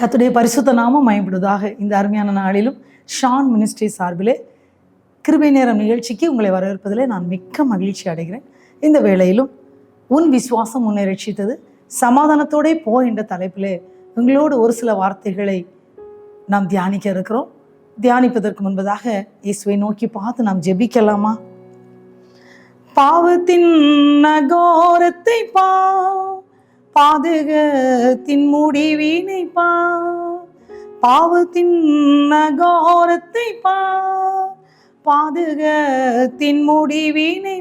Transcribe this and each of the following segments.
கர்த்தருடைய பரிசுத்த நாமம் மகிமைப்படுவதாக. இந்த அருமையான நாளிலும் ஷான் மினிஸ்ட்ரி சார்பிலே கிருபை நேரம் நிகழ்ச்சிக்கு உங்களை வரவேற்பதிலே நான் மிக்க மகிழ்ச்சி அடைகிறேன். இந்த வேளையிலும் உன் விசுவாசம் உன்னை ரட்சித்தது, சமாதானத்தோடே போ என்ற தலைப்பிலே உங்களோடு ஒரு சில வார்த்தைகளை நாம் தியானிக்க இருக்கிறோம். தியானிப்பதற்கு முன்பதாக இயேசுவை நோக்கி பார்த்து நாம் ஜெபிக்கலாமா? பாவத்தின் நகோரத்தை பாதகத்தின் முடிவினை பாவத்தின் நகோரத்தை பாதகத்தின் முடிவினை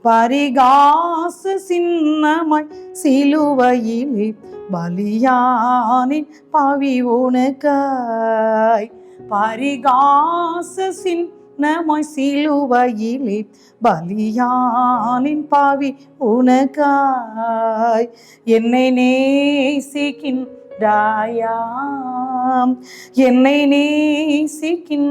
பரிகாச சின்னமாய் சிலுவையிலே பலியானின் பாவி உனக்காய். பரிகாச சின்னமாய் சிலுவையிலே பலியானின் பாவி உனக்காய். என்னை நேசிக்கின்றாயா, என்னை நேசிக்கின்றாயா.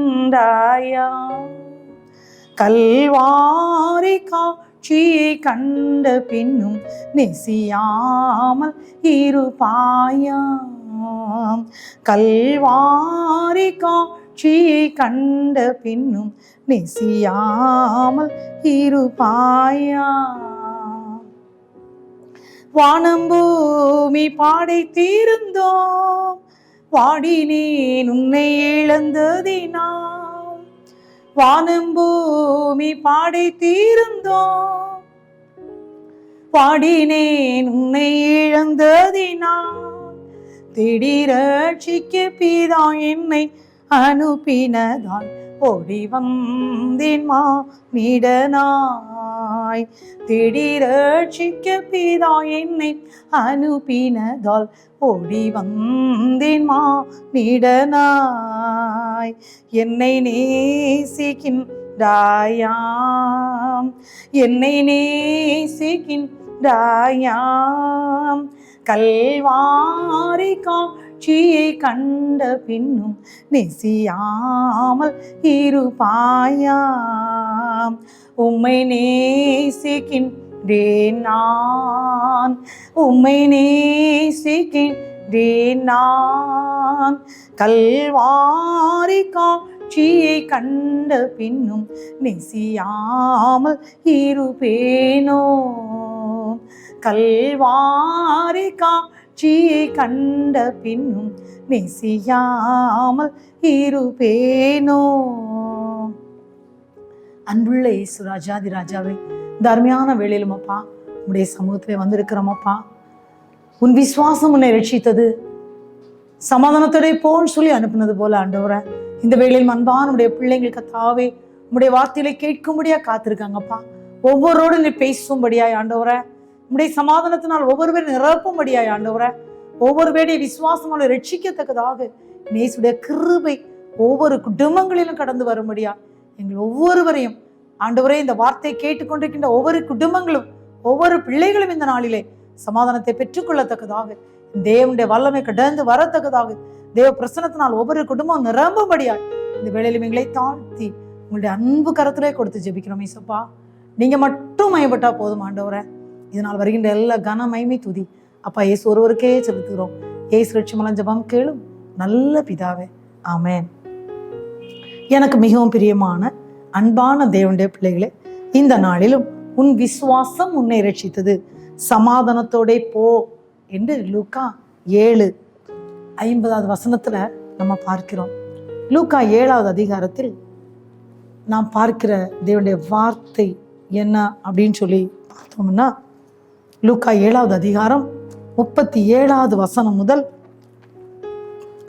கல்வாரி காட்சியை கண்ட பின்னும் நெசியாமல் இருப்பாயாம். கல்வாரி காட்சியை கண்ட பின்னும் நெசியாமல் இருப்பாயா. வானம்பூமி பாடைத்தீர்ந்தோம், வாடினேன் உன்னை இழந்ததினால். வானம்பூமி பாடைத்தீர்ந்தோம், வாடினேன் உன்னை இழந்ததினால். திடீரட்சிக்க பிதா என்னை அனுப்பினதால் ஓடி வந்தேன் மானிடனாய். திடீரட்சிக்க பிதா என்னை அனுப்பினதால் ஓடி வந்தேன் மானிடனாய். என்னை நேசிக்கின்றாயாம், என்னை நேசிக்கின்றாயாம். கல்வாரி காட்சியை கண்ட பின்னும் நெசியாமல் இருப்பாயாம். உம்மை நேசிக்கின்றேன் நான், உம்மை நேசிக்கின்றேன் நான். கல்வாரி காட்சியை கண்ட பின்னும் நெசியாமல் இருப்பேனோ. கல்வாரி காட்சியை கண்ட பின்னும் நெசியாமல் இருப்பேனோ. அன்புள்ள இயேசு ராஜாதி ராஜாவே, இந்த அருமையான வேளையிலும் அப்பா உம்முடைய சமூகத்திலே வந்திருக்கிறோமப்பா. உன் விசுவாசம் உன்னை ரட்சித்தது, சமாதானத்தோட போன்னு சொல்லி அனுப்புனது போல ஆண்டவரே, இந்த வேளையில் அன்பான உடைய பிள்ளைங்களுக்கு கர்த்தாவே உம்முடைய வார்த்தையில கேட்கும்படியா காத்திருக்காங்கப்பா. ஒவ்வொருவரோடு நீ பேசும்படியாய் ஆண்டவரே, உம்முடைய சமாதானத்தினால் ஒவ்வொருவரும் நிரப்பும்படியாய் ஆண்டவரே, ஒவ்வொருவருடைய விசுவாசங்களை ரட்சிக்கத்தக்கதாக நேசுடைய கிருபை ஒவ்வொரு குடும்பங்களிலும் கடந்து வரும்படியா எங்கள் ஒவ்வொருவரையும் ஆண்டவரே, இந்த வார்த்தையை கேட்டுக்கொண்டிருக்கின்ற ஒவ்வொரு குடும்பங்களும் ஒவ்வொரு பிள்ளைகளும் இந்த நாளிலே சமாதானத்தை பெற்றுக்கொள்ளத்தக்கதாக, தேவனுடைய வல்லமை கடந்து வரத்தக்கதாக, தேவ பிரசனத்தினால் ஒவ்வொரு குடும்பம் நிரம்பும்படியாய் இந்த வேளையிலும் எங்களை தாழ்த்தி உங்களுடைய அன்பு கரத்திலே கொடுத்து ஜெபிக்கிறோம். இயேசுப்பா, நீங்க மட்டும் மயப்பட்டா போதும் ஆண்டவரே. இதனால் வருகின்ற எல்லா கன மகிமை துதி அப்பா இயேசு ஒருவருக்கே செலுத்துகிறோம். இயேசு ரட்சிமலம் ஜெபம் கேளும் நல்ல பிதாவே, ஆமென். எனக்கு மிகவும் பிரியமான அன்பான தேவனுடைய பிள்ளைகளே, இந்த நாளிலும் உன் விசுவாசம் உன்னை ரட்சித்தது, சமாதானத்தோட போ என்று லூக்கா 7:50 வசனத்துல நம்ம பார்க்கிறோம். லூக்கா 7வது அதிகாரத்தில் நாம் பார்க்கிற தேவனுடைய வார்த்தை என்ன அப்படின்னு சொல்லி பார்த்தோம்னா, லூக்கா 7வது அதிகாரம் 37வது வசனம் முதல்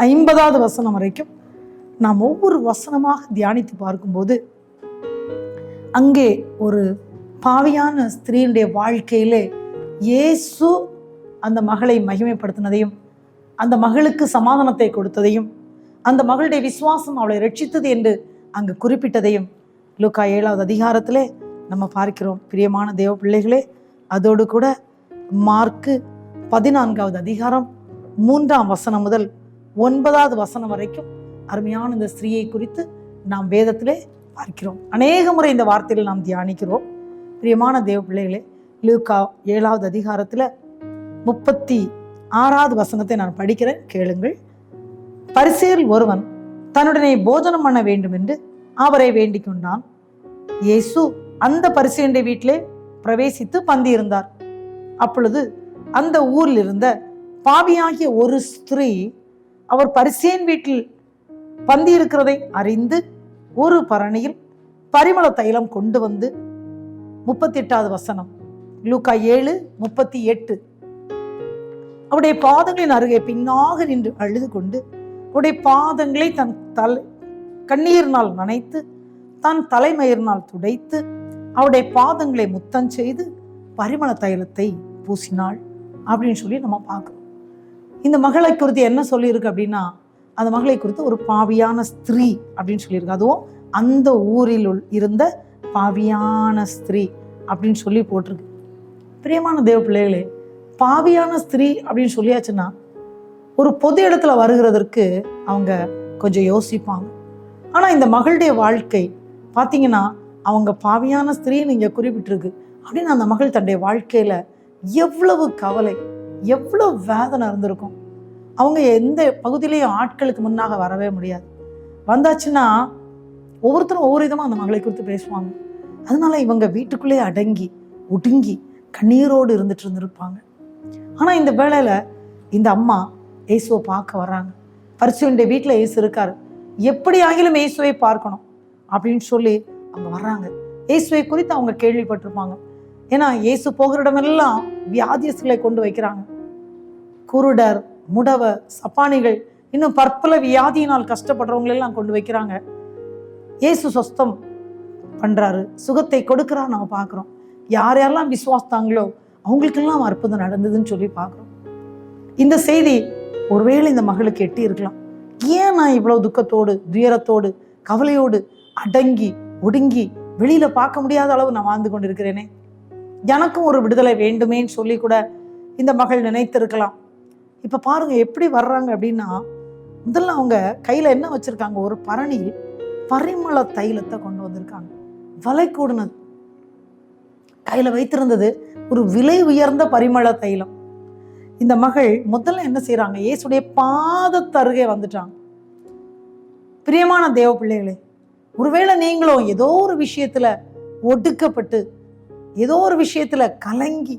50வது வசனம் வரைக்கும் நாம் ஒவ்வொரு வசனமாக தியானித்து பார்க்கும்போது அங்கே ஒரு பாவியான ஸ்திரீனுடைய வாழ்க்கையிலே இயேசு அந்த மகளை மகிமைப்படுத்தினதையும், அந்த மகளுக்கு சமாதானத்தை கொடுத்ததையும், அந்த மகளுடைய விசுவாசம் அவளை ரட்சித்தது என்று அங்கு குறிப்பிட்டதையும் லூக்கா 7வது அதிகாரத்திலே நம்ம பார்க்கிறோம். பிரியமான தேவ பிள்ளைகளே, அதோடு கூட மார்க்கு 14வது அதிகாரம் 3ஆம் வசனம் முதல் 9வது வசனம் வரைக்கும் அருமையான இந்த ஸ்திரீயை குறித்து நாம் வேதத்திலே பார்க்கிறோம். அநேக முறை இந்த வார்த்தையில் நாம் தியானிக்கிறோம். பிரியமான தேவ பிள்ளைகளே, லூக்கா 7வது அதிகாரத்தில் 6வது வசனத்தை நான் படிக்கிறேன், கேளுங்கள். பரிசேயரில் ஒருவன் தன்னுடனே போஜனம் பண்ண வேண்டும் என்று அவரை வேண்டிக் கொண்டான். இயேசு அந்த பரிசேயனுடைய வீட்டிலே பிரவேசித்து பந்தி இருந்தார். அப்பொழுது அந்த ஊரில் இருந்த பாவியாகிய ஒரு ஸ்திரீ அவர் பரிசேயன் வீட்டில் பந்தி இருக்கிறதை அறிந்து ஒரு பரணியில் பரிமள தைலம் கொண்டு வந்து, 38வது வசனம், லூக்கா 7:38, அவருடைய பாதங்களின் அருகே பின்னாக நின்று அழுது கொண்டு அவருடைய பாதங்களை தன் கண்ணீரினால் நனைத்து தன் தலைமயிரினால் துடைத்து அவருடைய பாதங்களை முத்தம் செய்து பரிமள தைலத்தை பூசினாள் அப்படின்னு சொல்லி நம்ம பார்க்கிறோம். இந்த மகளை குறித்து என்ன சொல்லியிருக்கு அப்படின்னா, அந்த மகளை குறித்து ஒரு பாவியான ஸ்திரீ அப்படின்னு சொல்லியிருக்கு. அதுவும் அந்த ஊரில் இருந்த பாவியான ஸ்திரீ அப்படின்னு சொல்லி போட்டிருக்கு. பிரியமான தேவ பிள்ளைகளே, பாவியான ஸ்திரீ அப்படின்னு சொல்லியாச்சுன்னா ஒரு பொது இடத்துல வருகிறதற்கு அவங்க கொஞ்சம் யோசிப்பாங்க. ஆனால் இந்த மகளுடைய வாழ்க்கை பார்த்தீங்கன்னா, அவங்க பாவியான ஸ்திரீன்னு இங்கே குறிப்பிட்டிருக்கு அப்படின்னு அந்த மகள் தன்னுடைய வாழ்க்கையில் எவ்வளவு கவலை, எவ்வளவு வேதனை இருந்திருக்கும். அவங்க எந்த பகுதியிலையும் ஆட்களுக்கு முன்னாக வரவே முடியாது. வந்தாச்சுன்னா ஒவ்வொருத்தரும் ஒவ்வொரு விதமாக அந்த மகளை குறித்து பேசுவாங்க. அதனால இவங்க வீட்டுக்குள்ளேயே அடங்கி ஒடுங்கி கண்ணீரோடு இருந்துட்டு இருந்திருப்பாங்க. ஆனால் இந்த வேளையில் இந்த அம்மா இயேசுவை பார்க்க வர்றாங்க. பரிசேயனுடைய வீட்டில் இயேசு இருக்காரு, எப்படி ஆகிலும் இயேசுவை பார்க்கணும் அப்படின்னு சொல்லி அவங்க வர்றாங்க. இயேசுவை குறித்து அவங்க கேள்விப்பட்டிருப்பாங்க. ஏன்னா இயேசு போகிற இடமெல்லாம் வியாதியஸ்களை கொண்டு வைக்கிறாங்க. குருடர், முடவர், சப்பானிகள், இன்னும் பற்பல வியாதியினால் கஷ்டப்படுறவங்களெல்லாம் கொண்டு வைக்கிறாங்க. இயேசு சொஸ்தம் பண்றாரு, சுகத்தை கொடுக்குறான்னு நம்ம பார்க்குறோம். யார் யாரெல்லாம் விசுவாசித்தாங்களோ அவங்களுக்கெல்லாம் அற்புதம் நடந்ததுன்னு சொல்லி பார்க்குறோம். இந்த செய்தி ஒருவேளை இந்த மகளுக்கு எட்டி இருக்கலாம். ஏன் நான் இவ்வளவு துக்கத்தோடு, துயரத்தோடு, கவலையோடு அடங்கி ஒடுங்கி வெளியில பார்க்க முடியாத அளவு நான் வாழ்ந்து கொண்டிருக்கிறேனே, எனக்கும் ஒரு விடுதலை வேண்டுமேன்னு சொல்லி கூட இந்த மகள் நினைத்திருக்கலாம். இப்ப பாருங்க எப்படி வர்றாங்க அப்படின்னா, முதல்ல அவங்க கையில என்ன வச்சிருக்காங்க, ஒரு பரணியில் பரிமள தைலத்தை கொண்டு வந்திருக்காங்க. விலை கூடுனது கையில வைத்திருந்தது, ஒரு விலை உயர்ந்த பரிமள தைலம். இந்த மகள் முதல்ல என்ன செய்யறாங்க, இயேசுடைய பாதத்தருகே வந்துட்டாங்க. பிரியமான தேவ பிள்ளைகளே, ஒருவேளை நீங்களும் ஏதோ ஒரு விஷயத்துல ஒடுக்கப்பட்டு, ஏதோ ஒரு விஷயத்துல கலங்கி,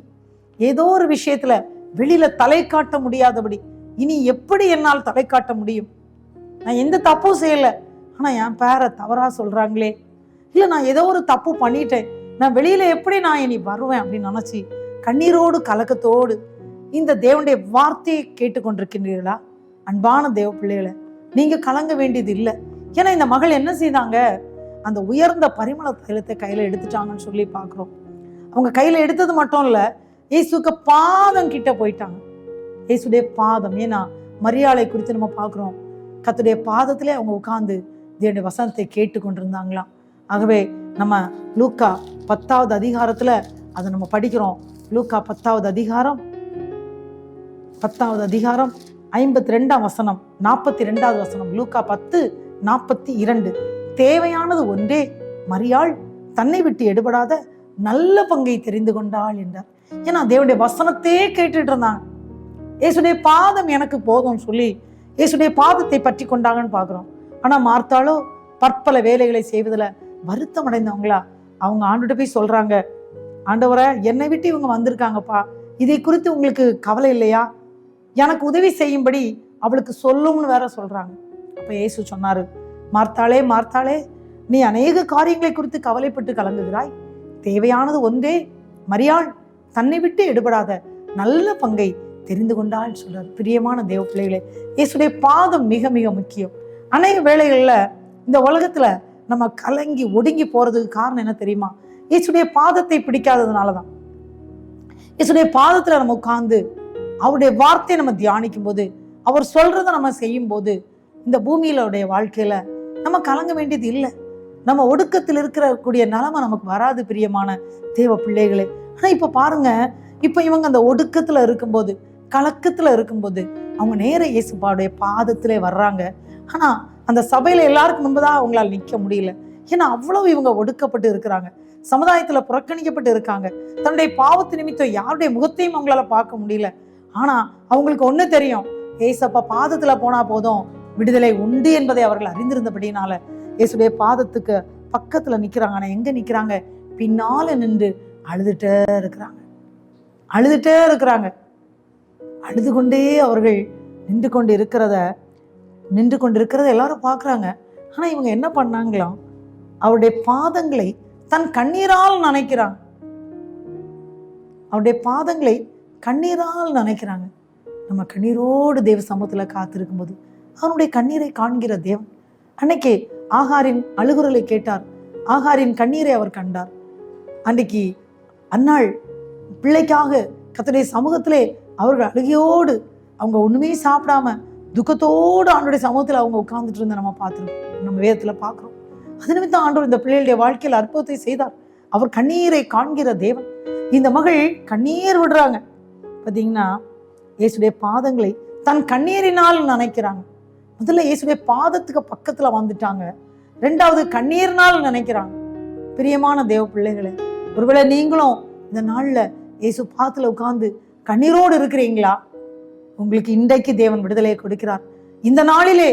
ஏதோ ஒரு விஷயத்துல வெளியில தலை காட்ட முடியாதபடி, இனி எப்படி என்னால் தலை காட்ட முடியும், நான் எந்த தப்பும் செய்யல, ஆனா என் பேரை தவறா சொல்றாங்களே, இல்ல நான் ஏதோ ஒரு தப்பு பண்ணிட்டேன், நான் வெளியில எப்படி நான் இனி வருவேன் அப்படின்னு நினைச்சு கண்ணீரோடு கலக்கத்தோடு இந்த தேவனுடைய வார்த்தையை கேட்டுக்கொண்டிருக்கின்றீர்களா? அன்பான தேவ பிள்ளைகளை, நீங்க கலங்க வேண்டியது இல்லை. ஏன்னா இந்த மகள் என்ன செய்தாங்க, அந்த உயர்ந்த பரிமள தைலத்தை கையில எடுத்துட்டாங்கன்னு சொல்லி பார்க்கிறோம். அவங்க கையில எடுத்தது மட்டும் இல்ல, இயேசுக்கு பாதம் கிட்ட போயிட்டாங்க. இயேசுடைய பாதம், ஏன்னா மரியாதை குறித்து நம்ம பார்க்கிறோம், கர்த்தருடைய பாதத்திலே அவங்க உட்கார்ந்து தேவனுடைய வசனத்தை கேட்டு கொண்டிருந்தாங்களாம். ஆகவே நம்ம லூக்கா 10வது அதிகாரத்துல அதை நம்ம படிக்கிறோம். லூக்கா 10வது அதிகாரம் 52ஆம் வசனம், 42வது வசனம். லூக்கா 10:42. தேவையானது ஒன்றே, மரியாள் தன்னை விட்டு எடுபடாத நல்ல பங்கை தெரிந்து கொண்டாள் என்றார். ஏன்னா தேவனுடைய வசனத்தையே கேட்டுட்டு இருந்தாங்க. இயேசுடைய பாதம் எனக்கு போதும் சொல்லி இயேசுடைய பாதத்தை பற்றி கொண்டாங்கன்னு பார்க்கிறோம். ஆனா மார்த்தாளோ பற்பல வேலைகளை செய்வதில் வருத்தம் அடைந்தவங்களா அவங்க ஆண்டுகிட்ட போய் சொல்றாங்க, ஆண்டவரை என்னை விட்டு இவங்க வந்திருக்காங்கப்பா, இதை குறித்து உங்களுக்கு கவலை இல்லையா, எனக்கு உதவி செய்யும்படி அவளுக்கு சொல்லும்னு வேற சொல்றாங்க. அப்ப இயேசு சொன்னாரு, மார்த்தாளே மார்த்தாளே, நீ அநேக காரியங்களை குறித்து கவலைப்பட்டு கலங்குகிறாய், தேவையானது ஒன்றே, மரியாள் தன்னை விட்டு எடுபடாத நல்ல பங்கை தெரிந்து கொண்டாள் சொல்றாரு. பிரியமான தேவ பிள்ளைகளே, இயேசுடைய பாதம் மிக மிக முக்கியம். அநேக வேளைகள்ல இந்த உலகத்துல நம்ம கலங்கி ஒடுங்கி போறதுக்கு காரணம் என்ன தெரியுமா, இயேசுடைய பாதத்தை பிடிக்காததுனாலதான். இயேசுடைய பாதத்துல நம்ம உட்கார்ந்து அவருடைய வார்த்தையை நம்ம தியானிக்கும் போது, அவர் சொல்றதை நம்ம செய்யும் போது, இந்த பூமியிலுடைய வாழ்க்கையில நம்ம கலங்க வேண்டியது இல்லை. நம்ம ஒடுக்கத்தில் இருக்கக்கூடிய நிலைமை நமக்கு வராது. பிரியமான தேவ பிள்ளைகளே, ஆனா இப்ப பாருங்க, இப்ப இவங்க அந்த ஒடுக்கத்துல இருக்கும்போது, கலக்கத்துல இருக்கும்போது அவங்க நேர இயேசுபாவுடைய பாதத்திலே வர்றாங்க. ஆனா அந்த சபையில எல்லாருக்கும் முன்பதான் அவங்களால நிக்க முடியல. ஏன்னா அவ்வளவு இவங்க ஒடுக்கப்பட்டு இருக்கிறாங்க, சமுதாயத்துல புறக்கணிக்கப்பட்டு இருக்காங்க. தன்னுடைய பாவத்து நிமித்தம் யாருடைய முகத்தையும் அவங்களால பார்க்க முடியல. ஆனா அவங்களுக்கு ஒண்ணு தெரியும், ஏசப்பா பாதத்துல போனா போதும், விடுதலை உண்டு என்பதை அவர்கள் அறிந்திருந்தபடினால இயேசுடைய பாதத்துக்கு பக்கத்துல நிக்கிறாங்க. ஆனா எங்க நிக்கிறாங்க? பின்னால நின்று அழுதுட்டே இருக்கிறாங்க. அழுது கொண்டே அவர்கள் நின்று கொண்டிருக்கிறத எல்லாரும் பார்க்குறாங்க. ஆனா இவங்க என்ன பண்ணாங்களாம்? அவருடைய பாதங்களை தன் கண்ணீரால் நினைக்கிறாங்க. நம்ம கண்ணீரோடு தேவ சமூகத்துல காத்திருக்கும் போது அவனுடைய கண்ணீரை காண்கிற தேவன். அன்னைக்கு ஆகாரின் அழுகுரலை கேட்டார், ஆகாரின் கண்ணீரை அவர் கண்டார். அன்னைக்கு அன்னாள் பிள்ளைக்காக கர்த்தருடைய சமூகத்திலே அவர்கள் அழுகையோடு, அவங்க ஒண்ணுமே சாப்பிடாம துக்கத்தோடு ஆண்டோடைய சமூகத்தில் அவங்க உட்கார்ந்துட்டு இருந்த நம்ம பார்த்துருக்கோம், நம்ம வேதத்துல பார்க்கிறோம். அது நிமித்தம் ஆண்டவர் இந்த பிள்ளைகளுடைய வாழ்க்கையில் அற்புதத்தை செய்தார். அவர் கண்ணீரை காண்கிற தேவன். இந்த மகள் கண்ணீர் விடுறாங்க. பார்த்தீங்கன்னா இயேசுடைய பாதங்களை தன் கண்ணீரினால் நினைக்கிறாங்க. முதல்ல இயேசுடைய பாதத்துக்கு பக்கத்துல வந்துட்டாங்க, ரெண்டாவது கண்ணீர்னால் நினைக்கிறாங்க. பிரியமான தேவ பிள்ளைகளே, ஒருவேளை நீங்களும் இந்த நாள்ல இயேசு பாதத்துல உட்கார்ந்து கண்ணீரோடு இருக்கிறீங்களா? உங்களுக்கு இன்றைக்கு தேவன் விடுதலையை கொடுக்கிறார். இந்த நாளிலே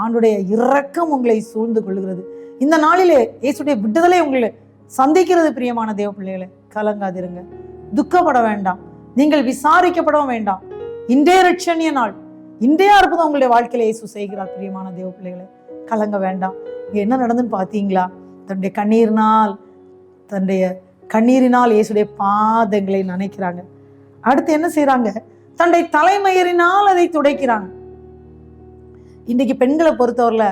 ஆண்டுடைய இரக்கம் உங்களை சூழ்ந்து கொள்கிறது. இந்த நாளிலே இயேசுடைய விடுதலை உங்களை சந்திக்கிறது. பிரியமான தேவ பிள்ளைகளே, கலங்காதிருங்க, துக்கப்பட வேண்டாம், நீங்கள் விசாரிக்கப்படவும் வேண்டாம். இன்றைய ரட்சணிய நாள், இன்றைய அற்புதம் உங்களுடைய வாழ்க்கையில இயேசு செய்கிறார். பிரியமான தேவ பிள்ளைகளே, கலங்க வேண்டாம். இங்க என்ன நடந்துன்னு பார்த்தீங்களா? தன்னுடைய கண்ணீரினால் இயேசுடைய பாதங்களை நினைக்கிறாங்க. அடுத்து என்ன செய்யறாங்க? தன்னுடைய தலைமயிரினால் அதை துடைக்கிறாங்க. இன்னைக்கு பெண்களை பொறுத்தவரையில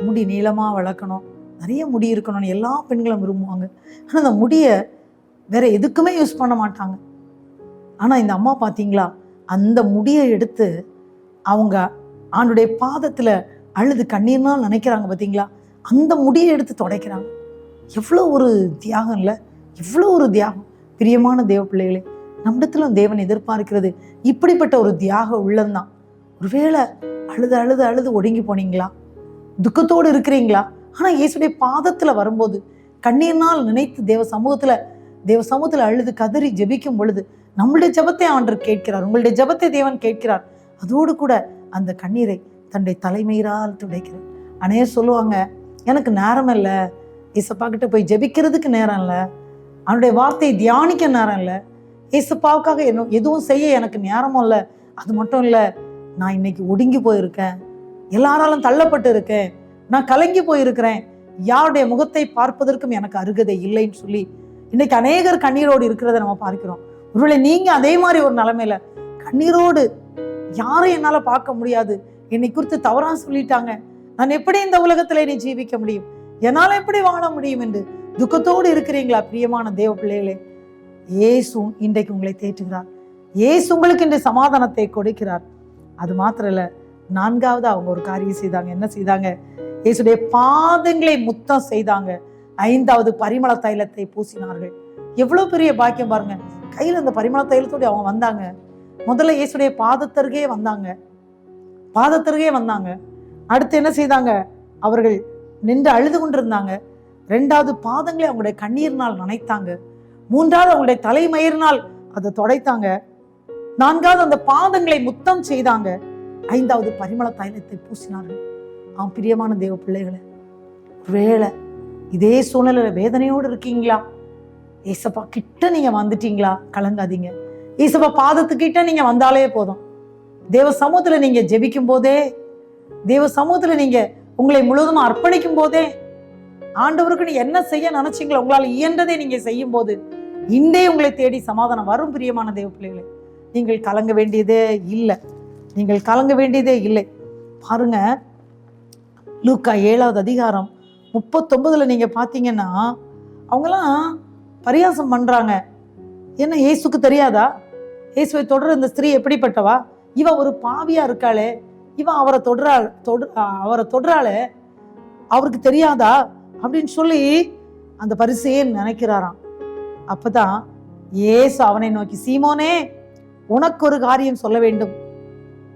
முடி நீளமா வளர்க்கணும், நிறைய முடி இருக்கணும்னு எல்லா பெண்களும் விரும்புவாங்க. ஆனா அந்த முடிய வேற எதுக்குமே யூஸ் பண்ண மாட்டாங்க. ஆனா இந்த அம்மா பார்த்தீங்களா, அந்த முடியை எடுத்து அவங்க ஆண்டுடைய பாதத்துல அழுது கண்ணீர்னால் நினைக்கிறாங்க. பார்த்தீங்களா, அந்த முடியை எடுத்து துடைக்கிறாங்க. எவ்வளோ ஒரு தியாகம் இல்லை? எவ்வளோ ஒரு தியாகம்! பிரியமான தேவ பிள்ளைகளே, நம்மிடத்திலும் தேவன் எதிர்பார்க்கிறது இப்படிப்பட்ட ஒரு தியாக உள்ளம்தான். ஒருவேளை அழுது ஒடுங்கி போனீங்களா? துக்கத்தோடு இருக்கிறீங்களா? ஆனா இயேசுடைய பாதத்துல வரும்போது கண்ணீர்னால் நினைத்து தேவ சமூகத்துல அழுது கதறி ஜெபிக்கும் பொழுது நம்மளுடைய ஜெபத்தை ஆண்டவர் கேட்கிறார், உங்களுடைய ஜெபத்தை தேவன் கேட்கிறார். அதோடு கூட அந்த கண்ணீரை தன்னுடைய தலைமயிரால் துடைக்கிறார். அநேகர் சொல்லுவாங்க, எனக்கு நேரம் இல்லை, ஏசப்பா கிட்ட போய் ஜெபிக்கிறதுக்கு நேரம் இல்லை, அவனுடைய வார்த்தையை தியானிக்க நேரம் இல்லை, ஏசப்பாவுக்காக எதுவும் செய்ய எனக்கு நேரமும் இல்லை. அது மட்டும் இல்லை, நான் இன்னைக்கு ஒடுங்கி போயிருக்கேன், எல்லாராலும் தள்ளப்பட்டு இருக்கேன், நான் கலங்கி போயிருக்கிறேன், யாருடைய முகத்தை பார்ப்பதற்கும் எனக்கு அருகதை இல்லைன்னு சொல்லி இன்னைக்கு அநேகர் கண்ணீரோடு இருக்கிறத நம்ம பார்க்கிறோம். ஒருவேளை நீங்க அதே மாதிரி ஒரு நிலைமையில கண்ணீரோடு, யாரும் என்னால பார்க்க முடியாது, என்னை குறித்து தவறா சொல்லிட்டாங்க, நான் எப்படி இந்த உலகத்துல நீ ஜீவிக்க முடியும், என்னால எப்படி வாழ முடியும் என்று துக்கத்தோடு இருக்கிறீங்களா? பிரியமான தேவ பிள்ளைகளே, இயேசு இன்றைக்கு உங்களை தேற்றுகிறார். இயேசு உங்களுக்கு இன்று சமாதானத்தை கொடுக்கிறார். அது மாத்திரம் இல்ல, நான்காவது அவங்க ஒரு காரியம் செய்தாங்க. என்ன செய்தாங்க? இயேசுடைய பாதங்களை முத்தம் செய்தாங்க. ஐந்தாவது பரிமள தைலத்தை பூசினார்கள். எவ்வளவு பெரிய பாக்கியம் பாருங்க! கையில அந்த பரிமள தைலத்தோடு அவங்க வந்தாங்க. முதல்ல இயேசுடைய பாதத்தருகே வந்தாங்க. அடுத்து என்ன செய்தாங்க? அவர்கள் நின்று அழுது கொண்டிருந்தாங்க. ரெண்டாவது பாதங்களை அவங்களுடைய கண்ணீர்னால் நனைத்தாங்க. மூன்றாவது அவங்களுடைய தலைமயிரினால் அதை தொடைத்தாங்க. நான்காவது அந்த பாதங்களை முத்தம் செய்தாங்க. ஐந்தாவது பரிமள தைலத்தை பூசினார்கள். பிரியமான தேவ பிள்ளைகளை, ஒருவேளை இதே சூழ்நிலையில வேதனையோடு இருக்கீங்களா? ஏசப்பா கிட்ட நீங்க வந்துட்டீங்களா? கலங்காதீங்க. ஏசப்பா பாதத்துக்கிட்ட நீங்க வந்தாலே போதும். தேவ சமூகத்துல நீங்க ஜெபிக்கும் போதே, தேவ சமூகத்துல நீங்க உங்களை முழுவதும் அர்ப்பணிக்கும் போதே, ஆண்டவருக்கு நீ என்ன செய்ய நினைச்சீங்களோ உங்களால் இயன்றதை நீங்க செய்யும் போது இன்றே உங்களை தேடி சமாதானம் வரும். பிரியமான தேவ பிள்ளைகளே, நீங்கள் கலங்க வேண்டியதே இல்லை. பாருங்க, லூக்கா 7வது அதிகாரம் 39 நீங்க பாத்தீங்கன்னா, அவங்கெல்லாம் பரியாசம் பண்றாங்க. என்ன, இயேசுக்கு தெரியாதா? இயேசுவை தொடர இந்த ஸ்திரீ எப்படிப்பட்டவா? இவ ஒரு பாவியா இருக்காளே, இவன் அவரை தொடுறாளே, அவருக்கு தெரியாதா அப்படின்னு சொல்லி அந்த பரிசேயன் நினைக்கிறாராம். அப்பதான் இயேசு அவனை நோக்கி, சீமோனே, உனக்கு ஒரு காரியம் சொல்ல வேண்டும்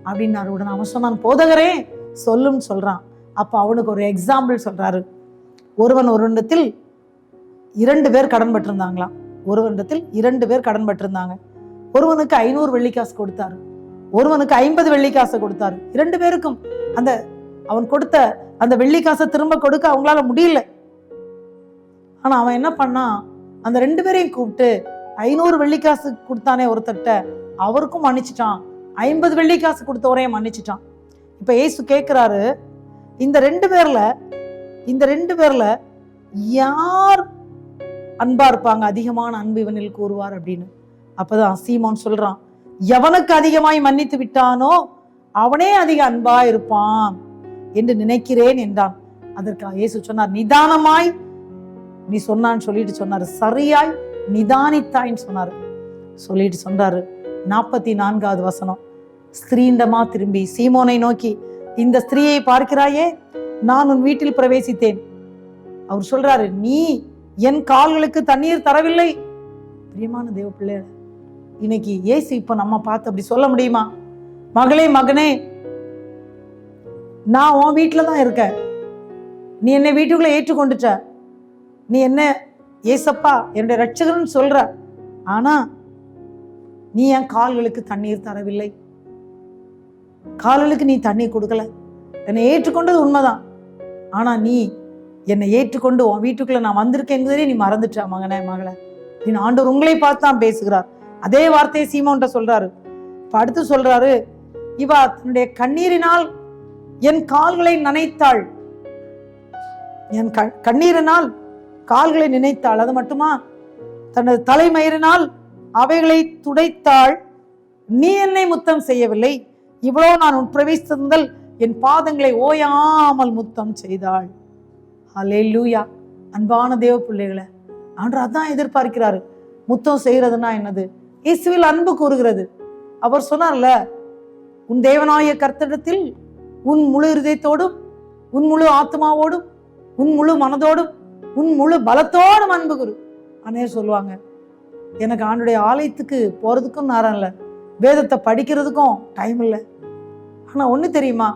அப்படின்னாரு. உடனே அவன் சொன்னான், போதகரே சொல்லுன்னு சொல்றான். அப்ப அவனுக்கு ஒரு எக்ஸாம்பிள் சொல்றாரு. ஒருவனிடத்தில் 2 பேர் கடன் பட்டிருந்தாங்களாம். ஒருவனிடத்தில் 2 பேர் கடன் பட்டிருந்தாங்க. ஒருவனுக்கு 500 வெள்ளிக்காசு கொடுத்தாரு, ஒருவனுக்கு 50 வெள்ளிக்காசை கொடுத்தாரு. 2 பேருக்கும் அந்த அவன் கொடுத்த அந்த வெள்ளிக்காசை திரும்ப கொடுக்க அவங்களால முடியல. ஆனா அவன் என்ன பண்ணான், அந்த 2 பேரையும் கூப்பிட்டு 500 வெள்ளிக்காசு கொடுத்தானே ஒருத்தட்ட, அவருக்கும் மன்னிச்சிட்டான். 50 வெள்ளிக்காசு கொடுத்தவரையும் மன்னிச்சிட்டான். இப்ப இயேசு கேட்கிறாரு, இந்த 2 பேர்ல யார் அன்பா இருப்பாங்க, அதிகமான அன்பு இவனில் கூறுவார் அப்படின்னு. அப்பதான் சீமோன் சொல்றான், எவனுக்கு அதிகமாய் மன்னித்து விட்டானோ அவனே அதிக அன்பா இருப்பான் என்று நினைக்கிறேன் என்றான். அதற்கு இயேசு சொன்னார், நிதானமாய் நீ சொன்னான்னு சொல்லிட்டு சொன்னாரு, சரியாய் நிதானித்தாயின்னு சொன்னாரு. சொல்லிட்டு சொன்னாரு 44வது வசனம், ஸ்திரீண்டமா திரும்பி சீமோனை நோக்கி, இந்த ஸ்திரீயை பார்க்கிறாயே, நான் உன் வீட்டில் பிரவேசித்தேன். அவர் சொல்றாரு, நீ என் கால்களுக்கு தண்ணீர் தரவில்லை. பிரியமான தேவ பிள்ளை, இன்னைக்கு இயேசு இப்ப நம்ம பார்த்து அப்படி சொல்ல முடியுமா? மகளே, மகனே, நான் உன் வீட்டுலதான் இருக்கேன், நீ என்னை வீட்டுக்குள்ள ஏற்றுக்கொண்டுட்ட, நீ என்ன ஏசப்பா என்னுடைய ரட்சகர்னு சொல்ற, ஆனா நீ என் கால்களுக்கு தண்ணீர் தரவில்லை, கால்களுக்கு நீ தண்ணீர் கொடுக்கல. என்னை ஏற்றுக்கொண்டது உண்மைதான், ஆனா நீ என்னை ஏற்றுக்கொண்டு உன் வீட்டுக்குள்ள நான் வந்திருக்கேங்கிறதே நீ மறந்துட்ட மகனே, மகளே. ஆண்டவர் உங்களை பார்த்து தான் பேசுகிறார். அதே வார்த்தையை சீமோன்ட்ட சொல்றாரு. இப்ப அடுத்து சொல்றாரு, இவ தன்னுடைய கண்ணீரினால் என் கால்களை நனைத்தாள், என் கண்ணீரினால் கால்களை நினைத்தாள். அது மட்டுமா, தனது தலைமயிரினால் அவைகளை துடைத்தாள். நீ என்னை முத்தம் செய்யவில்லை, இவ்வளோ நான் உன் பிரவேசித்தல் என் பாதங்களை ஓயாமல் முத்தம் செய்தாள். அல்லேலூயா. அன்பான தேவ பிள்ளைகளை, ஆண்டவர் அதான் எதிர்பார்க்கிறாரு. முத்தம் செய்யறதுன்னா என்னது? இயேசுவில் அன்பு கூறுகிறது. அவர் சொன்னார்ல, உன் தேவனாய கர்த்தரிடத்தில் உன் முழு இருதயத்தோடும், உன் முழு ஆத்மாவோடும், உன் முழு மனதோடும், உன் முழு பலத்தோடும் அன்பு கூறு. அனே சொல்லுவாங்க, எனக்கு ஆண்டுடைய ஆலயத்துக்கு போறதுக்கும் நேரம் இல்லை, வேதத்தை படிக்கிறதுக்கும் டைம் இல்லை. ஆனா ஒண்ணு தெரியுமா,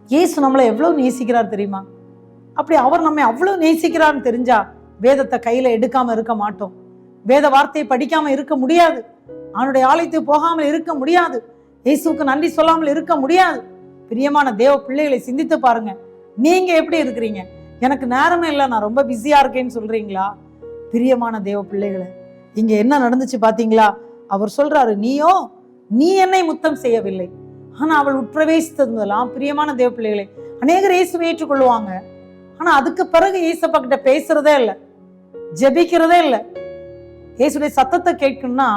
இயேசு நம்மளை எவ்வளவு நேசிக்கிறார் தெரியுமா? அப்படி அவர் நம்மை அவ்வளவு நேசிக்கிறார்னு தெரிஞ்சா வேதத்தை கையில எடுக்காம இருக்க மாட்டோம், வேத வார்த்தையை படிக்காம இருக்க முடியாது, அவனுடைய ஆலயத்துக்கு போகாமல் இருக்க முடியாது, இயேசுக்கு நன்றி சொல்லாமல் இருக்க முடியாது. பிரியமான தேவ பிள்ளைகளை சிந்தித்து பாருங்க. நீங்க எப்படி இருக்கிறீங்க? எனக்கு நேரமே இல்லை, நான் ரொம்ப பிஸியா இருக்கேன்னு சொல்றீங்களா? பிரியமான தேவ பிள்ளைகளை, இங்க என்ன நடந்துச்சு பாத்தீங்களா? அவர் சொல்றாரு, நீ என்னை முத்தம் செய்யவில்லை, ஆனா அவள் உட்பிரவேசித்ததுலாம். பிரியமான தேவ பிள்ளைகளை, அநேகர் இயேசுவை ஏற்றுக்கொள்ளுவாங்க, ஆனா அதுக்கு பிறகு இயேசப்பா கிட்ட பேசுறதே இல்லை, ஜெபிக்கிறதே இல்லை. இயேசுடைய சத்தத்தை கேட்கணும்னா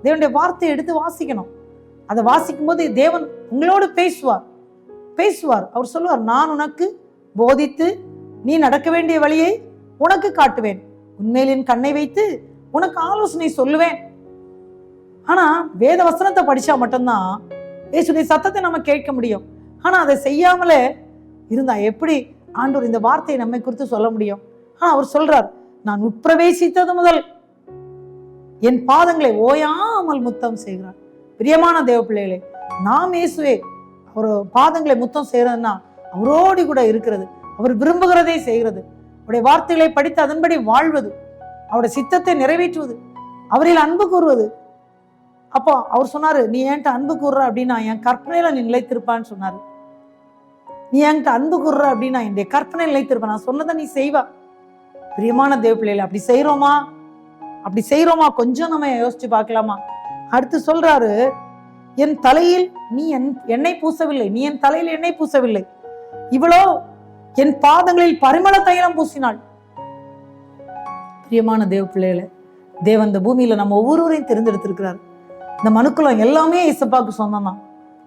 தேவனுடைய வார்த்தையை எடுத்து வாசிக்கணும். அதை வாசிக்கும் போது தேவன் உங்களோடு பேசுவார். அவர் சொல்லுவார், நான் உனக்கு போதித்து நீ நடக்க வேண்டிய வழியை உனக்கு காட்டுவேன், உண்மையிலின் கண்ணை வைத்து உனக்கு ஆலோசனை சொல்லுவேன். ஆனா வேத வசனத்தை படிச்சா மட்டும்தான் இயேசுடைய சத்தத்தை நம்ம கேட்க முடியும். ஆனா அதை செய்யாமலே இருந்தா எப்படி ஆண்டவர் இந்த வார்த்தையை நம்மை குறித்து சொல்ல முடியும்? ஆனா அவர் சொல்றார், நான் உட்பிரவேசித்தது முதல் என் பாதங்களை ஓயாமல் முத்தம் செய்கிறார். பிரியமான தேவ பிள்ளைகளே, நாம் இயேசுவே அவர் பாதங்களை முத்தம் செய்யறதுன்னா அவரோடு கூட இருக்கிறது, அவர் விரும்புகிறதை செய்கிறது, அவருடைய வார்த்தைகளை படித்து அதன்படி வாழ்வது, அவருடைய சித்தத்தை நிறைவேற்றுவது, அவரில் அன்பு கூறுவது. அப்போ அவர் சொன்னாரு, நீ என்கிட்ட அன்பு கூறுற அப்படின்னா என் கற்பனையில நீ நிலைத்திருப்பான்னு சொன்னாரு. நீ என்கிட்ட அன்பு கூறுற அப்படின்னா என்னுடைய கற்பனை நிலைத்திருப்ப, நான் சொன்னதை நீ செய்வா. பிரியமான தேவ பிள்ளைகளை, அப்படி செய்யறோமா? கொஞ்சம் நம்ம யோசிச்சு பார்க்கலாமா? அடுத்து சொல்றாரு, என் தலையில் நீ எண்ணெய் பூசவில்லை, நீ என் தலையில் எண்ணெய் பூசவில்லை, இவ்வளோ என் பாதங்களில் பரிமள தைலம் பூசினாள். பிரியமான தேவ பிள்ளைகளை, தேவன் இந்த பூமியில நம்ம ஒவ்வொருவரையும் தெரிந்தெடுத்திருக்கிறார். இந்த மனுக்குலம் எல்லாமே இயேசுவுக்கு சொந்தம் தான்.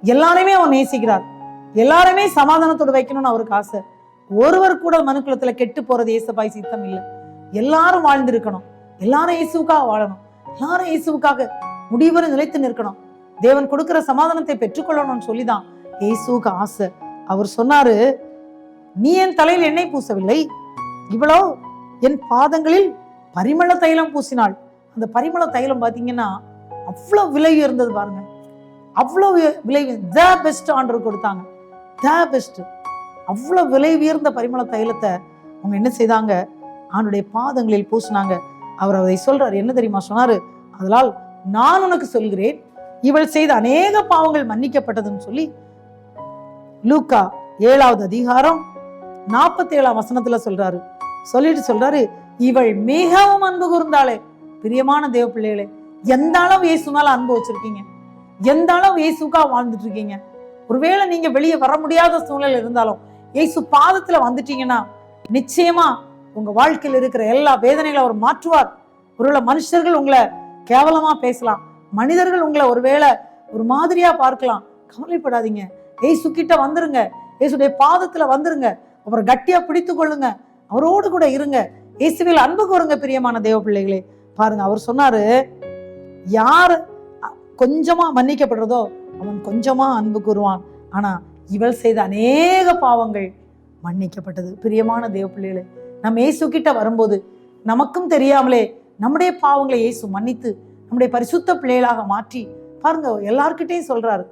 எல்லாருமே அவர் நேசிக்கிறார், எல்லாருமே சமாதானத்தோடு வைக்கணும்னு அவருக்கு ஆசை. ஒருவர் கூட மனுக்குலத்துல கெட்டு போறது இயேசுபாய் சித்தம் இல்லை. எல்லாரும் வாழ்ந்திருக்கணும், எல்லாரும் இயேசுவுக்காக வாழணும், எல்லாரும் இயேசுவுக்காக முடிவரை நிலைத்து நிற்கணும், தேவன் கொடுக்கிற சமாதானத்தை பெற்றுக்கொள்ளணும்னு சொல்லிதான் இயேசுவுக்கு ஆசை. அவர் சொன்னாரு, நீ என் தலையில் எண்ணெய் பூசவில்லை, இவ்வளோ என் பாதங்களில் பரிமள தைலம் பூசினாள். அந்த பரிமள தைலம் பாத்தீங்கன்னா அவ்வளவு விலை உயர்ந்தது பாருங்க, அவ்வளவு விலை, த பெஸ்ட் ஆண்டவர் கொடுத்தாங்க, த பெஸ்ட். அவ்வளவு விலை உயர்ந்த பரிமள தைலத்தை அவங்க என்ன செய்தாங்க, ஆண்டுடைய பாதங்களில் பூசினாங்க. அவர் அதை சொல்றாரு, என்ன தெரியுமா சொன்னாரு, அதனால் நான் உனக்கு சொல்கிறேன், இவள் செய்த அநேக பாவங்கள் மன்னிக்கப்பட்டதுன்னு சொல்லி லூக்கா 7வது அதிகாரம் 47ஆம் வசனத்துல சொல்றாரு. சொல்றாரு, இவள் மிகவும் அன்பு கூர்ந்தாளே. பிரியமான தேவ பிள்ளைகளே, எந்த அளவு இயேசு மேல அன்பு வச்சிருக்கீங்க, எந்த அளவு இயேசுக்கா வாழ்ந்துட்டு இருக்கீங்க. ஒருவேளை நீங்க வெளியே வர முடியாத சூழ்நிலை இருந்தாலும் இயேசு பாதத்துல வந்துட்டீங்கன்னா நிச்சயமா உங்க வாழ்க்கையில் இருக்கிற எல்லா வேதனைகளை அவர் மாற்றுவார். ஒருவேளை மனுஷர்கள் உங்களை கேவலமா பேசலாம், மனிதர்கள் உங்களை ஒருவேளை ஒரு மாதிரியா பார்க்கலாம். கவலைப்படாதீங்க, இயேசு கிட்ட வந்துருங்க, இயேசுடைய பாதத்துல வந்துருங்க, அவரை கட்டியா பிடித்து கொள்ளுங்க, அவரோடு கூட இருங்க, இயேசுவில் அன்பு கூறுங்க. பிரியமான தேவ பிள்ளைகளே, பாருங்க, அவர் சொன்னாரு, யார் கொஞ்சமா மன்னிக்கப்படுறதோ அவன் கொஞ்சமா அன்பு கூறுவான். ஆனா இவள் செய்த அநேக பாவங்கள் மன்னிக்கப்பட்டது. பிரியமான தேவ பிள்ளைகளே, நம்ம இயேசு கிட்ட வரும்போது நமக்கும் தெரியாமலே நம்முடைய பாவங்களை இயேசு மன்னித்து நம்முடைய பரிசுத்த பிள்ளைகளாக மாற்றி, பாருங்க, எல்லார்கிட்டையும் சொல்றாரு,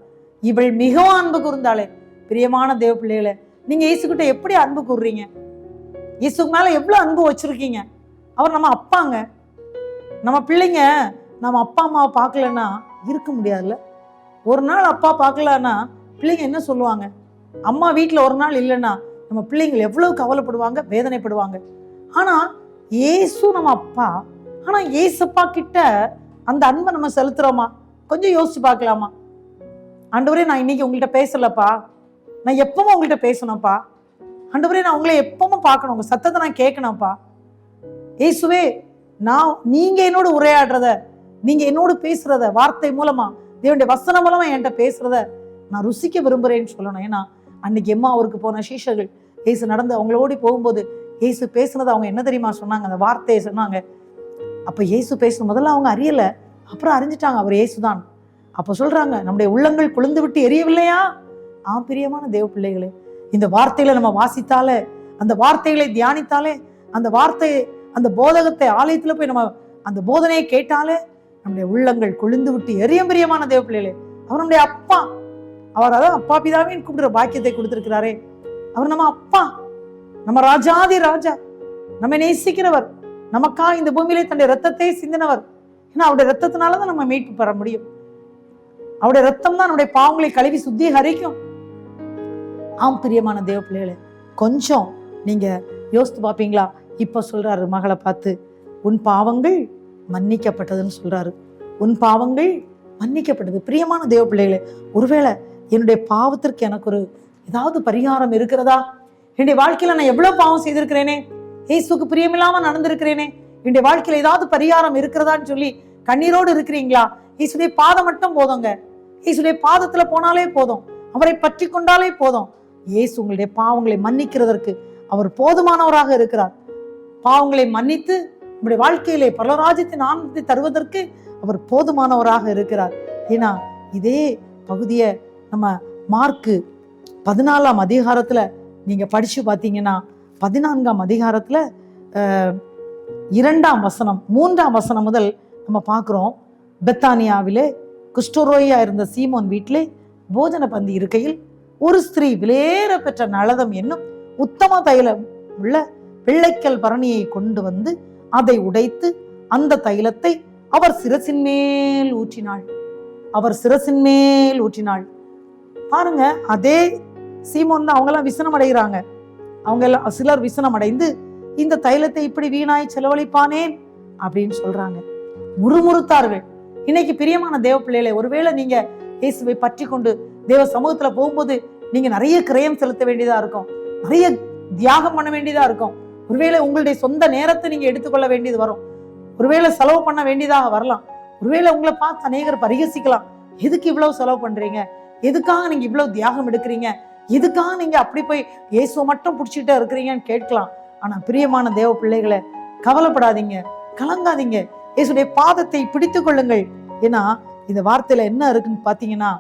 இவள் மிகவும் அன்பு கூர்ந்தாளே. பிரியமான தேவ பிள்ளைகளே, நீங்க இயேசு கிட்ட எப்படி அன்பு கூறுறீங்க? இயேசுக்கு மேல எவ்வளவு அன்பு வச்சிருக்கீங்க? அவர் நம்ம அப்பாங்க. நம்ம பிள்ளைங்க நம்ம அப்பா அம்மாவை பார்க்கலன்னா இருக்க முடியாதுல்ல. ஒரு நாள் அப்பா பார்க்கலன்னா பிள்ளைங்க என்ன சொல்லுவாங்க? அம்மா வீட்டில் ஒரு நாள் இல்லைன்னா நம்ம பிள்ளைங்கள் எவ்வளவு கவலைப்படுவாங்க, வேதனைப்படுவாங்க. ஆனா இயேசு நம்ம அப்பா. ஆனா இயேசப்பா கிட்ட அந்த அன்பை நம்ம செலுத்துறோமா? கொஞ்சம் யோசிச்சு பார்க்கலாமா? ஆண்டவரே, நான் இன்னைக்கு உங்கள்கிட்ட பேசலப்பா, நான் எப்பவும் உங்கள்கிட்ட பேசணும்ப்பா. ஆண்டவரே, நான் உங்களை எப்பவும் பார்க்கணும், உங்க சத்தத்தை நான் கேட்கணும்ப்பா. இயேசுவே, நீங்க என்னோட உரையாடுறத, நீங்க என்னோடு பேசுறத, வார்த்தை மூலமா, தேவனுடைய வசனம் மூலமா என்கிட்ட பேசுறத நான் ருசிக்க விரும்புறேன்னு சொல்லணும். ஏன்னா அன்னைக்கு எம்மாவூருக்கு போன சீஷர்கள் இயேசு நடந்து அவங்களோடி போகும்போது இயேசு பேசுனது அவங்க என்ன தெரியுமா சொன்னாங்க? அந்த வார்த்தையை சொன்னாங்க. அப்ப இயேசு பேசணும் முதல்ல அவங்க அறியல, அப்புறம் அறிஞ்சிட்டாங்க அவர் இயேசுதான். அப்ப சொல்றாங்க, நம்முடைய உள்ளங்கள் குளிர்ந்து விட்டு எரியவில்லையா? பிரியமான தேவ பிள்ளைகளே, இந்த வார்த்தைகளை நம்ம வாசித்தாலே, அந்த வார்த்தைகளை தியானித்தாலே, அந்த வார்த்தையை, அந்த போதகத்தை ஆலயத்துல போய் நம்ம அந்த போதனையை கேட்டாலே நம்முடைய உள்ளங்கள் குளிர்ந்து விட்டு எரியும். பிரியமான தேவ பிள்ளைகளே, அவர் நம்முடைய அப்பா. அவர் அதான் அப்பா பிதாவின் கூப்பிடுற பாக்கியத்தை கொடுத்திருக்கிறாரே. அவர் நம்ம அப்பா, நம்ம ராஜாதி ராஜா, நம்ம நேசிக்கிறவர், நமக்கா இந்த பூமியிலே தன்னுடைய ரத்தத்தை சிந்தினவர். ஏன்னா அவருடைய ரத்தத்தினாலதான் நம்ம மீட்பு பெற முடியும். அவருடைய ரத்தம் தான் நம்முடைய பாவங்களை கழுவி சுத்திகரிக்கும். பிரியமான தேவ பிள்ளைகளே, கொஞ்சம் நீங்க யோசித்து பார்ப்பீங்களா? இப்ப சொல்றாரு மகளை பார்த்து, உன் பாவங்கள் மன்னிக்கப்பட்டதுன்னு சொல்றாரு. உன் பாவங்கள் மன்னிக்கப்பட்டது. பிரியமான தேவ பிள்ளைகளே, ஒருவேளை என்னுடைய பாவத்திற்கு எனக்கு ஒரு ஏதாவது பரிகாரம் இருக்கிறதா? என்னுடைய வாழ்க்கையில நான் எவ்வளவு பாவம் செய்திருக்கிறேனே, இயேசுக்கு பிரியமில்லாம நடந்திருக்கிறேனே, என்னுடைய வாழ்க்கையில ஏதாவது பரிகாரம் இருக்கிறதான்னு சொல்லி கண்ணீரோடு இருக்கிறீங்களா? இயேசுடைய பாதம் மட்டும் போதுங்க. இயேசுடைய பாதத்துல போனாலே போதும், அவரை பற்றி கொண்டாலே போதும். இயேசு உங்களுடைய பாவங்களை மன்னிக்கிறதற்கு அவர் போதுமானவராக இருக்கிறார். பாவங்களை மன்னித்து நம்முடைய வாழ்க்கையிலே பரலோகராஜ்யத்தின் ஆனந்தத்தை தருவதற்கு அவர் போதுமானவராக இருக்கிறார். ஏன்னா இதே பகுதியை நம்ம மார்க்கு 14ஆம் அதிகாரத்துல நீங்க படிச்சு பார்த்தீங்கன்னா, 14ஆம் அதிகாரத்துல 2ஆம் வசனம் 3ஆம் வசனம் முதல் நம்ம பார்க்கிறோம். பெத்தானியாவிலே குஷ்டரோயா இருந்த சீமோன் வீட்டிலே போஜன பந்தி இருக்கையில் ஒரு ஸ்திரீ விலையேற பெற்ற நளதம் என்னும் உத்தம தைலம் உள்ள வெள்ளைக்கல் பரணியை கொண்டு வந்து அதை உடைத்து அந்த தைலத்தை அவர் சிரசின் மேல் ஊற்றினாள். அவர் சிரசின் மேல் ஊற்றினாள். பாருங்க, அதே சீமோன் தான். அவங்கெல்லாம் விசனம் அடைகிறாங்க. அவங்க எல்லாம் சிலர் விசனம் அடைந்து இந்த தைலத்தை இப்படி வீணாய் செலவழிப்பானேன் அப்படின்னு சொல்றாங்க, முறுமுறுத்தார்கள். இன்னைக்கு பிரியமான தேவ பிள்ளைகளை, ஒருவேளை நீங்க இயேசுவை பற்றி கொண்டு தேவ சமூகத்துல போகும்போது நீங்க நிறைய கிரயம் செலுத்த வேண்டியதா இருக்கும், நிறைய தியாகம் பண்ண வேண்டியதா இருக்கும். ஒருவேளை உங்களுடைய சொந்த நேரத்தை நீங்க எடுத்துக்கொள்ள வேண்டியது வரும். ஒருவேளை செலவு பண்ண வேண்டியதாக வரலாம். ஒருவேளை உங்களை பார்த்து அநேகர் பரிகசிக்கலாம். எதுக்கு இவ்வளவு செலவு பண்றீங்க? எதுக்காக நீங்க இவ்வளவு தியாகம் எடுக்கிறீங்க? எதுக்காக நீங்க அப்படி போய் இயேசுவை மட்டும் பிடிச்சிட்டே இருக்கிறீங்கன்னு கேட்கலாம். ஆனா பிரியமான தேவ பிள்ளைகளை, கவலைப்படாதீங்க, கலங்காதீங்க, இயேசுடைய பாதத்தை பிடித்துக் கொள்ளுங்கள். ஏன்னா இந்த வார்த்தையில என்ன இருக்குன்னு பாத்தீங்கன்னா,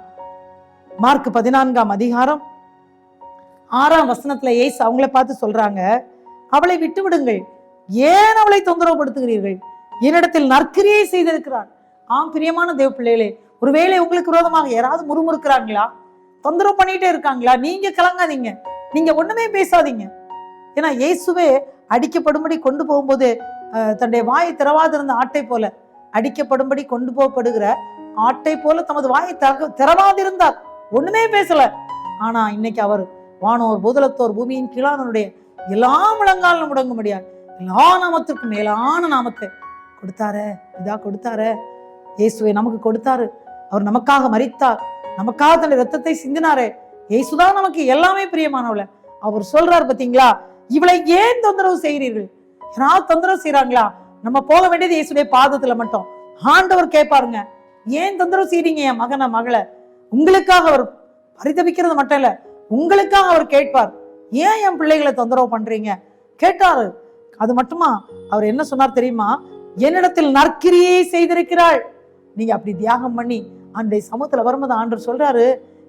மார்க் 14ஆம் அதிகாரம் 6ஆம் வசனத்துல இயேசு அவங்கள பார்த்து சொல்றாங்க, அவளை விட்டு விடுங்கள், ஏன் அவளை தொந்தரவுப்படுத்துகிறீர்கள்? என்னிடத்தில் நற்கிரியை செய்திருக்கிறார். பிரியமான தேவ பிள்ளைகளே, ஒருவேளை உங்களுக்கு விரோதமாக யாராவது முறுமுறுக்கிறாங்களா, தொந்தரவு பண்ணிட்டே இருக்காங்களா, நீங்க கலங்காதீங்க, நீங்க ஒண்ணுமே பேசாதீங்க. ஏன்னா இயேசுவே அடிக்கப்படும்படி கொண்டு போகும்போது தன்னுடைய வாயை திறவாதிருந்த ஆட்டை போல அடிக்கப்படும்படி கொண்டு போகப்படுகிற ஆட்டை போல தமது வாயை திறவாதிருந்தார், ஒண்ணுமே பேசல. ஆனா இன்னைக்கு அவர் வானோர் பூதலத்தோர் பூமியின் கீழானுடைய எல்லா முழங்காலும் முடங்க முடியாது எல்லா நாமத்திற்கும் மேலான நாமத்தை கொடுத்தாரு. இதா கொடுத்தாரு, இயேசுவை நமக்கு கொடுத்தாரு. அவர் நமக்காக மரித்தார், நமக்காக தன்னுடைய ரத்தத்தை சிந்தினாரு. இயேசுதான் நமக்கு எல்லாமே பிரியமானவள. அவர் சொல்றாரு பாத்தீங்களா, இவளை ஏன் தொந்தரவு செய்கிறீர்கள்? யாராவது தொந்தரவு செய்யறாங்களா? நம்ம போக வேண்டியது இயேசுடைய பாதத்துல மட்டும். ஆண்டவர் கேட்பாருங்க, ஏன் தொந்தரவு செய்றீங்க என் மகனை மகளை? உங்களுக்காக அவர் பரிதபிக்கிறது மட்டும் இல்ல, உங்களுக்காக அவர் கேட்பார். ஏன் என் பிள்ளைகளை தொந்தரவு பண்றீங்க கேட்டாரு. அது மட்டுமா, அவர் என்ன சொன்னார் தெரியுமா? என்னிடத்தில் நற்கிரியை செய்திருக்கிறாள். நீங்க அப்படி தியாகம் பண்ணி அன்றைய சமூகத்துல வரும்போது ஆண்டவர் சொல்றாரு,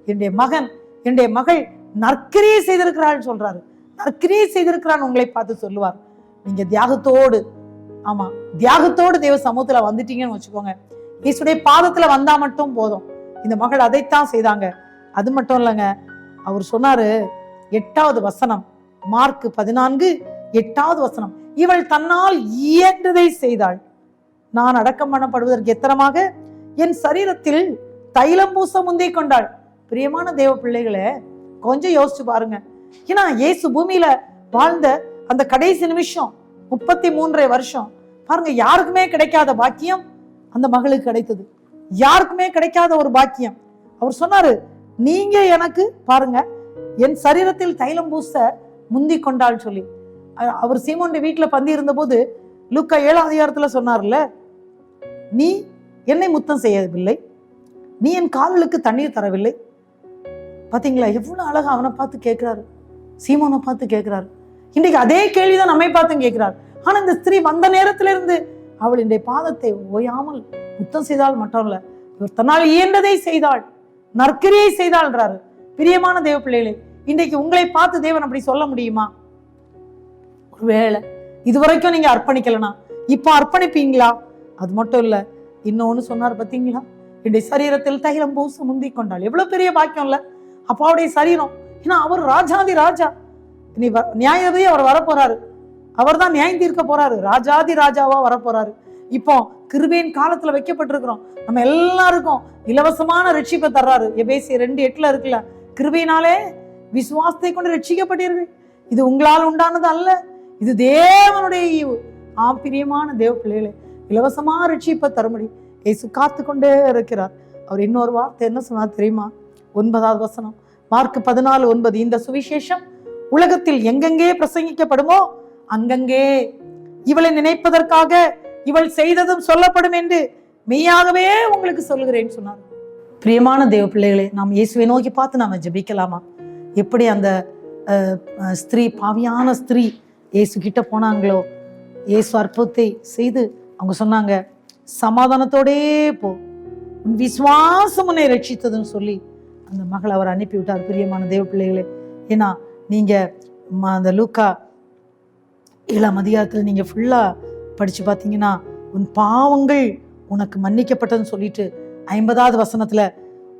என்னுடைய மகன் என்னுடைய மகள் நற்கிரியை செய்திருக்கிறாள் சொல்றாரு. நற்கிரியை செய்திருக்கிறான் உங்களை பார்த்து சொல்லுவார். நீங்க தியாகத்தோடு, ஆமா தியாகத்தோடு தேவ சமூகத்துல வந்துட்டீங்கன்னு வச்சுக்கோங்க, இயேசுடைய பாதத்துல வந்தா மட்டும் போதும். இந்த மகள் அதைத்தான் செய்தாங்க. அது மட்டும் இல்லைங்க, அவர் சொன்னாரு 8வது வசனம், மார்க் 14:8வது வசனம், இவள் தன்னால் இயன்றதை செய்தாள். நான் அடக்கம் பண்ணப்படுவதற்கு எத்தனமாக என் சரீரத்தில் தைலம் பூச முந்தி கொண்டாள். பிரியமான தேவ பிள்ளைகளே, கொஞ்சம் யோசிச்சு பாருங்க. ஏன்னா இயேசு பூமியில வாழ்ந்த அந்த கடைசி நிமிஷம் 33 வருஷம் பாருங்க, யாருக்குமே கிடைக்காத பாக்கியம் அந்த மகளுக்கு கிடைத்தது. யாருக்குமே கிடைக்காத ஒரு பாக்கியம். அவர் சொன்னாரு, நீங்க எனக்கு பாருங்க என் சரீரத்தில் தைலம் பூச முந்தி கொண்டாள் சொல்லி. அவர் சீமோனுடைய வீட்டுல பந்தி இருந்த போது லூக்கா 7ஆம் அதிகாரத்துல சொன்னார்ல, நீ என்னை முத்தம் செய்யவில்லை, நீ என் கால்களுக்கு தண்ணீர் தரவில்லை. பாத்தீங்களா எவ்வளவு அழகா அவனை பார்த்து கேட்கிறாரு, சீமோனை பார்த்து கேட்கிறாரு. இன்றைக்கு அதே கேள்விதான் நம்மை பார்த்து கேட்கிறார். ஆனா இந்த ஸ்திரீ வந்த நேரத்துல இருந்து அவள் இன்றைய பாதத்தை ஓயாமல் முத்தம் செய்தாள் மட்டும் இல்ல, இவர் தன்னால் இயன்றதை செய்தாள், நற்கிரியை செய்தாள்ன்றாரு. பிரியமான தேவ பிள்ளைகளே, இன்றைக்கு உங்களை பார்த்து தேவன் அப்படி சொல்ல முடியுமா? ஒருவேளை இதுவரைக்கும் நீங்க அர்ப்பணிக்கலனா இப்ப அர்ப்பணிப்பீங்களா? அது மட்டும் இல்ல, இன்னொன்னு சொன்னார் பாத்தீங்களா, என்னுடைய சரீரத்தில் தைலம் பூச முந்தி கொண்டாள். எவ்வளவு பெரிய பாக்கியம் இல்ல அப்பாவுடைய சரீரம். ஏன்னா அவர் ராஜாதி ராஜா, இனி நியாயாதிபதி அவர் வரப்போறாரு, அவர் தான் நியாயம் தீர்க்க போறாரு, ராஜாதி ராஜாவா வரப்போறாரு. இப்போ கிருபையின் காலத்துல வைக்கப்பட்டிருக்கிறோம். நம்ம எல்லாருக்கும் இலவசமான ரட்சிப்பை தர்றாரு. எபேசியர் 2:8 இருக்குல்ல, கிருபையினாலே விசுவாசத்தை கொண்டு ரட்சிக்கப்பட்டீர்கள், இது உங்களால் உண்டானது அல்ல, இது தேவனுடைய ஈவு. பிரியமான தேவ பிள்ளைகளே, இலவசமா ரட்சிப்பை தரும்படி இயேசு காத்து கொண்டே இருக்கிறார். அவர் இன்னொரு வார்த்தை என்ன சொன்னார் தெரியுமா? 9வது வசனம், மார்க் 14:9, இந்த சுவிசேஷம் உலகத்தில் எங்கெங்கே பிரசங்கிக்கப்படுமோ அங்கங்கே இவளை நினைப்பதற்காக இவள் செய்ததும் சொல்லப்படும் என்று மெய்யாகவே உங்களுக்கு சொல்லுகிறேன்னு சொன்னார். பிரியமான தேவ பிள்ளைகளே, நாம் இயேசுவை நோக்கி பார்த்து நாம ஜெபிக்கலாமா? எப்படி அந்த ஸ்திரீ, பாவியான ஸ்திரீ இயேசு கிட்ட போனாங்களோ, இயேசு அற்புதத்தை செய்து அவங்க சொன்னாங்க, சமாதானத்தோடே போ, உன் விசுவாசம் உன்னை ரட்சித்ததுன்னு சொல்லி அந்த மகளை அவர் அனுப்பி விட்டார். பிரியமான தேவ பிள்ளைகளே, ஏன்னா நீங்க அந்த லூக்கா 7ஆம் அதிகாரத்துல நீங்க ஃபுல்லா படிச்சு பார்த்தீங்கன்னா, உன் பாவங்கள் உனக்கு மன்னிக்கப்பட்டதுன்னு சொல்லிட்டு 50வது வசனத்துல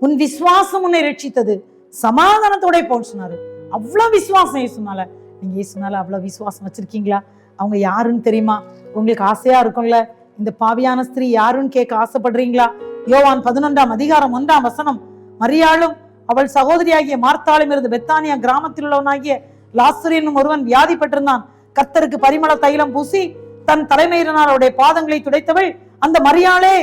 உன் விசுவாசம் உன்னை ரட்சித்தது, சமாதானத்தோட போன்னு சொன்னாரு. அவ்வளவு விசுவாசம் இயேசுனால. நீங்க இயேசுனால அவ்வளவு விசுவாசம் வச்சிருக்கீங்களா? அவங்க யாருன்னு தெரியுமா? உங்களுக்கு ஆசையா இருக்கும்ல, இந்த பாவியான ஸ்திரீ யாருன்னு கேட்க ஆசைப்படுறீங்களா? யோவான் 11ஆம் அதிகாரம் 1ஆம் வசனம், மரியாளும் அவள் சகோதரியாகிய மார்த்தாளும் இருந்து பெத்தானியா கிராமத்தில் உள்ளவனாகிய லாசரு என்னும் ஒருவன் வியாதிப்பட்டிருந்தான். கர்த்தருக்கு பரிமள தைலம் பூசி தன் தலைமையினால் அவருடைய பாதங்களை துடைத்தவள் அந்த மரியாளே.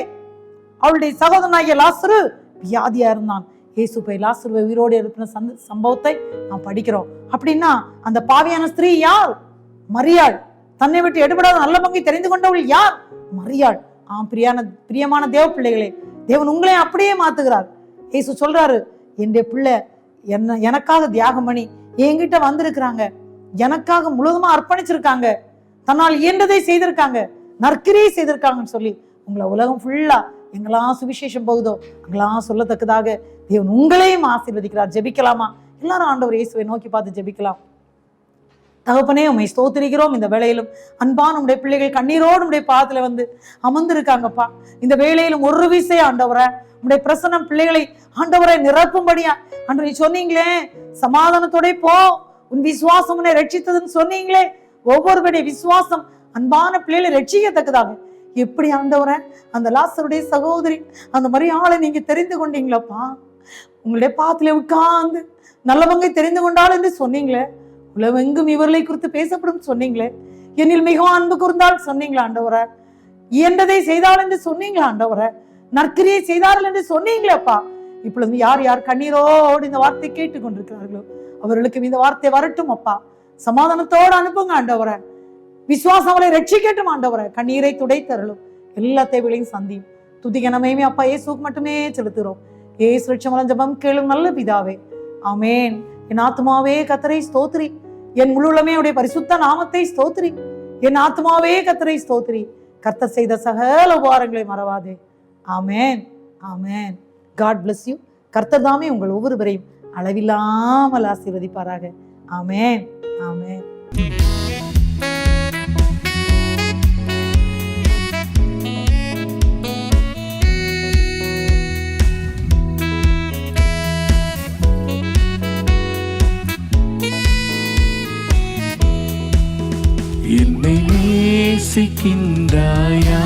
அவளுடைய சகோதரனாகிய லாசரு வியாதியா இருந்தான். இயேசு போய் லாசருவை உயிரோடு எழுப்பின சம்பவத்தை நாம் படிக்கிறோம். அப்படின்னா அந்த பாவியான ஸ்திரீ யார்? மரியாள். தன்னை விட்டு எடுபடாத நல்ல பங்கை தெரிந்து கொண்டவள் யார்? மரியாள். பிரியமான தேவ பிள்ளைகளே, தேவன் உங்களே அப்படியே மாத்துகிறார். இயேசு சொல்றாரு, என்னுடைய பிள்ளை எனக்காக தியாகம் பண்ணி என்கிட்ட வந்திருக்கிறாங்க, எனக்காக முழுவதுமா அர்ப்பணிச்சிருக்காங்க, தன்னால் இயன்றதை செய்திருக்காங்க, நற்கிரியை செய்திருக்காங்கன்னு சொல்லி உங்களை உலகம் ஃபுல்லா எங்கெல்லாம் சுவிசேஷம் போகுதோ அங்கெல்லாம் சொல்லத்தக்கதாக தேவன் உங்களையும் ஆசீர்வதிக்கிறார். ஜெபிக்கலாமா? எல்லாரும் ஆண்டவர் இயேசுவை நோக்கி பார்த்து ஜெபிக்கலாம். தகப்பனே, உம்மை ஸ்தோத்திரிக்கிறோம். இந்த வேளையிலும் அன்பான உடைய பிள்ளைகள் கண்ணீரோடு உடைய பாதத்துல வந்து அமர்ந்திருக்காங்கப்பா. இந்த வேளையிலும் ஒரு விசை ஆண்டவரை உடைய பிரசன்னம் பிள்ளைகளை ஆண்டவரை நிரப்பும்படியா ஆண்டவர் நீ சொன்னீங்களே, சமாதானத்தோட போ, உன் விசுவாசம் உன்னை ரட்சித்ததுன்னு சொன்னீங்களே. ஒவ்வொருவருடைய விசுவாசம் அன்பான பிள்ளைகளை ரட்சிக்கத்தக்கதாக எப்படி ஆண்டவரே அந்த லாசருடைய சகோதரி அந்த மாதிரி ஆளை நீங்க தெரிந்து கொண்டீங்களப்பா. உங்களுடைய பாத்துல உட்கார்ந்து நல்லவங்க தெரிந்து கொண்டாள் என்று சொன்னீங்களே, உலகெங்கும் இவர்களை குறித்து பேசப்படும் சொன்னீங்களே, என்னில் மிகவும் அன்பு கூர்ந்தால் சொன்னீங்களா ஆண்டவரே, இயன்றதை செய்தாள் என்று சொன்னீங்களா ஆண்டவரே, நற்கிரியை செய்தார்கள் என்று சொன்னீங்களேப்பா. இப்பொழுது யார் யார் கண்ணீரோடு இந்த வார்த்தை கேட்டுக் கொண்டிருக்கிறார்களோ அவர்களுக்கு இந்த வார்த்தை வரட்டும் அப்பா. சமாதானத்தோடு அனுப்புங்க ஆண்டவரே. விசுவாசம் அவரை ரட்சிக்கட்டும் ஆண்டவரே. கண்ணீரை துடைத்தருளும், எல்லா தேவைகளையும் சந்தியும். துதிகனமையுமே அப்பா இயேசுவுக்கு மட்டுமே செலுத்துகிறோம். இயேசு ரட்சகர் ஜெபம் கேளும் நல்ல பிதாவே, ஆமென். என் ஆத்மாவே கர்த்தரை ஸ்தோத்திரி, என் முழுவதுமே உடைய பரிசுத்த நாமத்தை ஸ்தோத்திரி. என் ஆத்மாவே கர்த்தரை ஸ்தோத்திரி, கர்த்தர் செய்த சகல உபகாரங்களை மறவாதே. ஆமென், ஆமென். God bless you. கர்த்தர் தாமே உங்கள் ஒவ்வொருவரையும் அளவில்லாமல் ஆசீர்வதிப்பாராக. ஆமென், ஆமென். என்னை நேசிக்கின்றாயா?